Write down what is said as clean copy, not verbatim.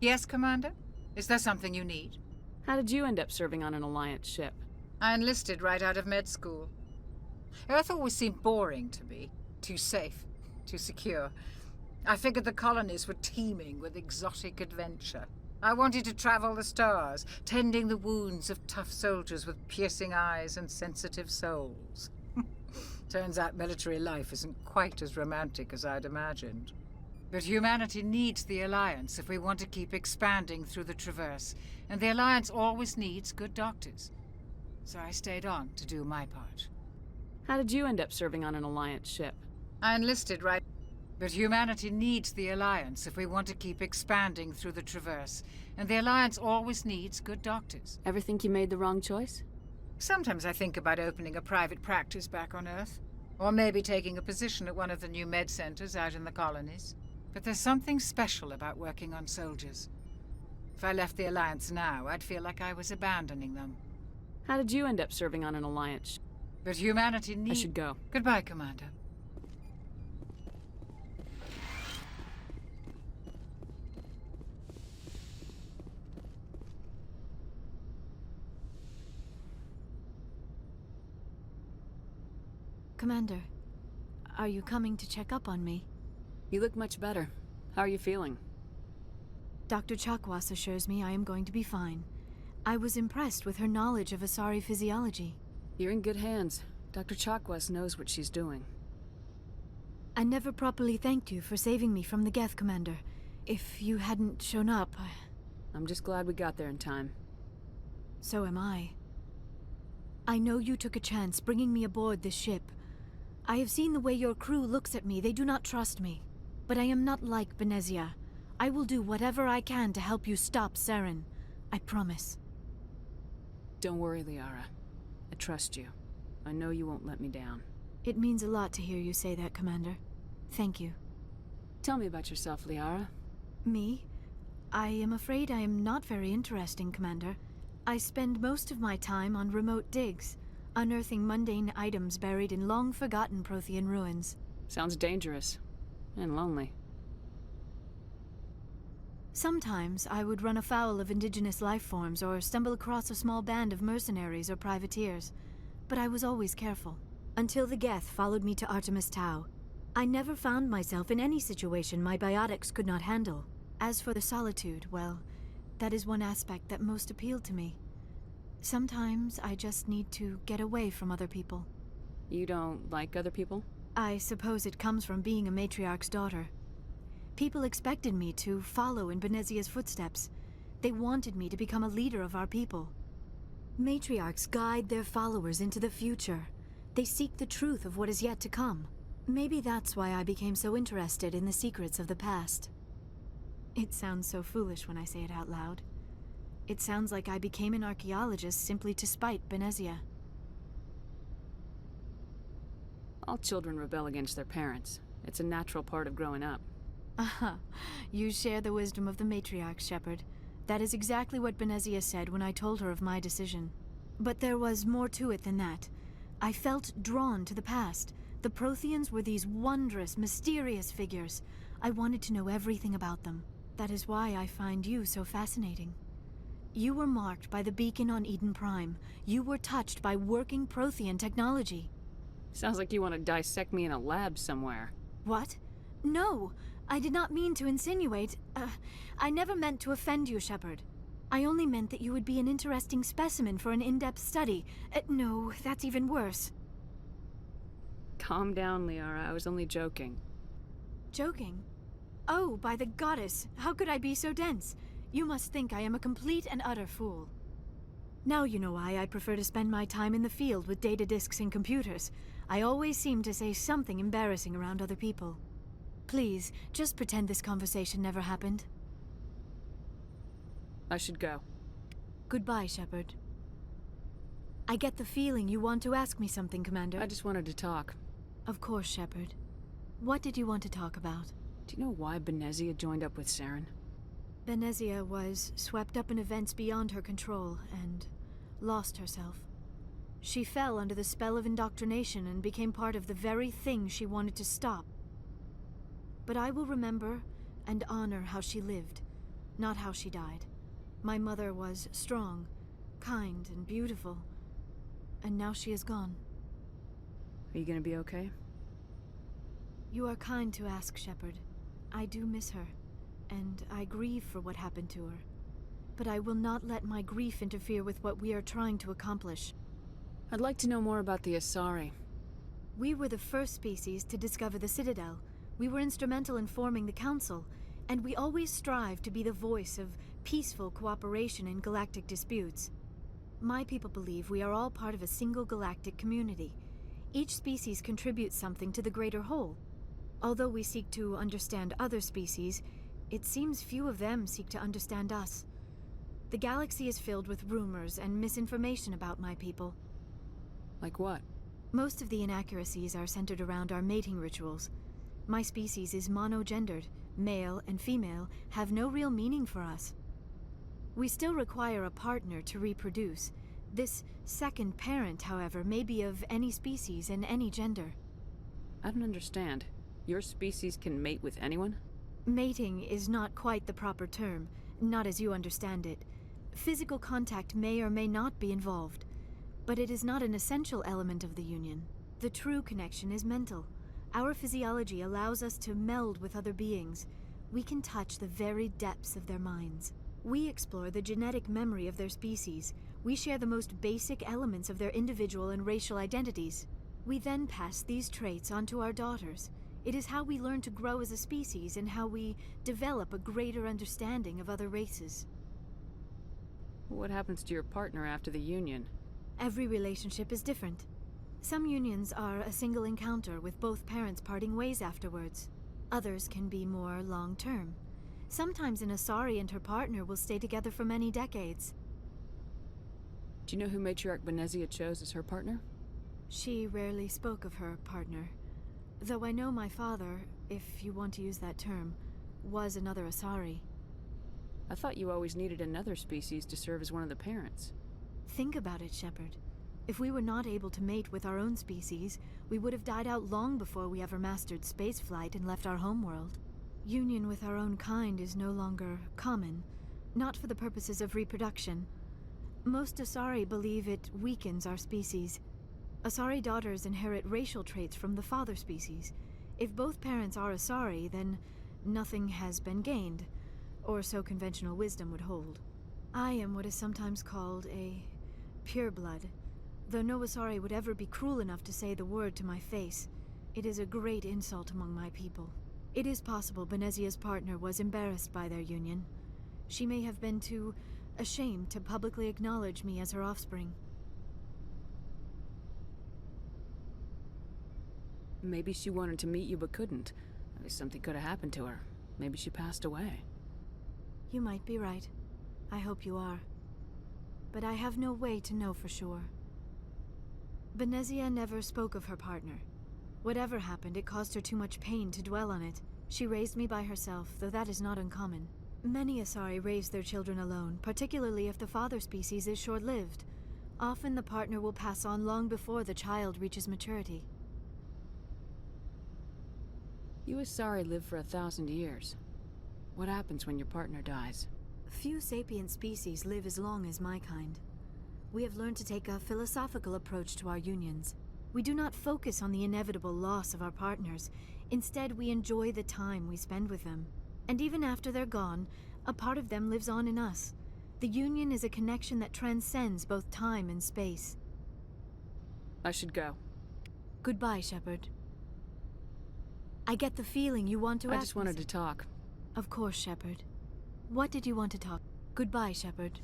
Yes, Commander? Is there something you need? How did you end up serving on an Alliance ship? I enlisted right out of med school. Earth always seemed boring to me. Too safe, too secure. I figured the colonies were teeming with exotic adventure. I wanted to travel the stars, tending the wounds of tough soldiers with piercing eyes and sensitive souls. Turns out military life isn't quite as romantic as I'd imagined. But humanity needs the Alliance if we want to keep expanding through the Traverse, and the Alliance always needs good doctors. So I stayed on to do my part. How did you end up serving on an Alliance ship? I enlisted right... But humanity needs the Alliance if we want to keep expanding through the Traverse, and the Alliance always needs good doctors. Ever think you made the wrong choice? Sometimes I think about opening a private practice back on Earth, or maybe taking a position at one of the new med centers out in the colonies. But there's something special about working on soldiers. If I left the Alliance now, I'd feel like I was abandoning them. How did you end up serving on an Alliance ship? But humanity needs... I should go. Goodbye, Commander. Commander, are you coming to check up on me? You look much better. How are you feeling? Dr. Chakwas assures me I am going to be fine. I was impressed with her knowledge of Asari physiology. You're in good hands. Dr. Chakwas knows what she's doing. I never properly thanked you for saving me from the Geth, Commander. If you hadn't shown up, I'm just glad we got there in time. So am I. I know you took a chance bringing me aboard this ship. I have seen the way your crew looks at me. They do not trust me. But I am not like Benezia. I will do whatever I can to help you stop Saren. I promise. Don't worry, Liara. I trust you. I know you won't let me down. It means a lot to hear you say that, Commander. Thank you. Tell me about yourself, Liara. Me? I am afraid I am not very interesting, Commander. I spend most of my time on remote digs, unearthing mundane items buried in long-forgotten Prothean ruins. Sounds dangerous. And lonely. Sometimes I would run afoul of indigenous life forms or stumble across a small band of mercenaries or privateers, but I was always careful. Until the Geth followed me to Artemis Tau. I never found myself in any situation my biotics could not handle. As for the solitude, well, that is one aspect that most appealed to me. Sometimes I just need to get away from other people. You don't like other people? I suppose it comes from being a matriarch's daughter. People expected me to follow in Benezia's footsteps. They wanted me to become a leader of our people. Matriarchs guide their followers into the future. They seek the truth of what is yet to come. Maybe that's why I became so interested in the secrets of the past. It sounds so foolish when I say it out loud. It sounds like I became an archaeologist simply to spite Benezia. All children rebel against their parents. It's a natural part of growing up. Aha, you share the wisdom of the matriarch, Shepard. That is exactly what Benezia said when I told her of my decision. But there was more to it than that. I felt drawn to the past. The Protheans were these wondrous, mysterious figures. I wanted to know everything about them. That is why I find you so fascinating. You were marked by the beacon on Eden Prime. You were touched by working Prothean technology. Sounds like you want to dissect me in a lab somewhere. What? No! I did not mean to insinuate. I never meant to offend you, Shepard. I only meant that you would be an interesting specimen for an in-depth study. No, that's even worse. Calm down, Liara. I was only joking. Joking? Oh, by the goddess, how could I be so dense? You must think I am a complete and utter fool. Now you know why I prefer to spend my time in the field with data disks and computers. I always seem to say something embarrassing around other people. Please, just pretend this conversation never happened. I should go. Goodbye, Shepard. I get the feeling you want to ask me something, Commander. I just wanted to talk. Of course, Shepard. What did you want to talk about? Do you know why Benezia joined up with Saren? Benezia was swept up in events beyond her control and lost herself. She fell under the spell of indoctrination and became part of the very thing she wanted to stop. But I will remember and honor how she lived, not how she died. My mother was strong, kind, and beautiful, and now she is gone. Are you gonna be okay? You are kind to ask, Shepard. I do miss her, and I grieve for what happened to her. But I will not let my grief interfere with what we are trying to accomplish. I'd like to know more about the Asari. We were the first species to discover the Citadel. We were instrumental in forming the Council, and we always strive to be the voice of peaceful cooperation in galactic disputes. My people believe we are all part of a single galactic community. Each species contributes something to the greater whole. Although we seek to understand other species, it seems few of them seek to understand us. The galaxy is filled with rumors and misinformation about my people. Like what? Most of the inaccuracies are centered around our mating rituals. My species is monogendered. Male and female have no real meaning for us. We still require a partner to reproduce. This second parent, however, may be of any species and any gender. I don't understand. Your species can mate with anyone? Mating is not quite the proper term, not as you understand it. Physical contact may or may not be involved, but it is not an essential element of the union. The true connection is mental. Our physiology allows us to meld with other beings. We can touch the very depths of their minds. We explore the genetic memory of their species. We share the most basic elements of their individual and racial identities. We then pass these traits on to our daughters. It is how we learn to grow as a species and how we develop a greater understanding of other races. What happens to your partner after the union? Every relationship is different. Some unions are a single encounter with both parents parting ways afterwards. Others can be more long-term. Sometimes an Asari and her partner will stay together for many decades. Do you know who Matriarch Benezia chose as her partner? She rarely spoke of her partner. Though I know my father, if you want to use that term, was another Asari. I thought you always needed another species to serve as one of the parents. Think about it, Shepard. If we were not able to mate with our own species, we would have died out long before we ever mastered spaceflight and left our homeworld. Union with our own kind is no longer common, not for the purposes of reproduction. Most Asari believe it weakens our species. Asari daughters inherit racial traits from the father species. If both parents are Asari, then nothing has been gained, or so conventional wisdom would hold. I am what is sometimes called a pureblood. Though no Asari would ever be cruel enough to say the word to my face, it is a great insult among my people. It is possible Benezia's partner was embarrassed by their union. She may have been too ashamed to publicly acknowledge me as her offspring. Maybe she wanted to meet you but couldn't. Maybe something could have happened to her. Maybe she passed away. You might be right. I hope you are. But I have no way to know for sure. Benezia never spoke of her partner. Whatever happened, it caused her too much pain to dwell on it. She raised me by herself, though that is not uncommon. Many Asari raise their children alone, particularly if the father species is short-lived. Often the partner will pass on long before the child reaches maturity. You Asari live for 1,000 years. What happens when your partner dies? Few sapient species live as long as my kind. We have learned to take a philosophical approach to our unions. We do not focus on the inevitable loss of our partners. Instead, we enjoy the time we spend with them. And even after they're gone, a part of them lives on in us. The union is a connection that transcends both time and space. I should go. Goodbye, Shepard. I get the feeling you want to ask I just wanted to talk. Of course, Shepard. What did you want to talk? Goodbye, Shepard.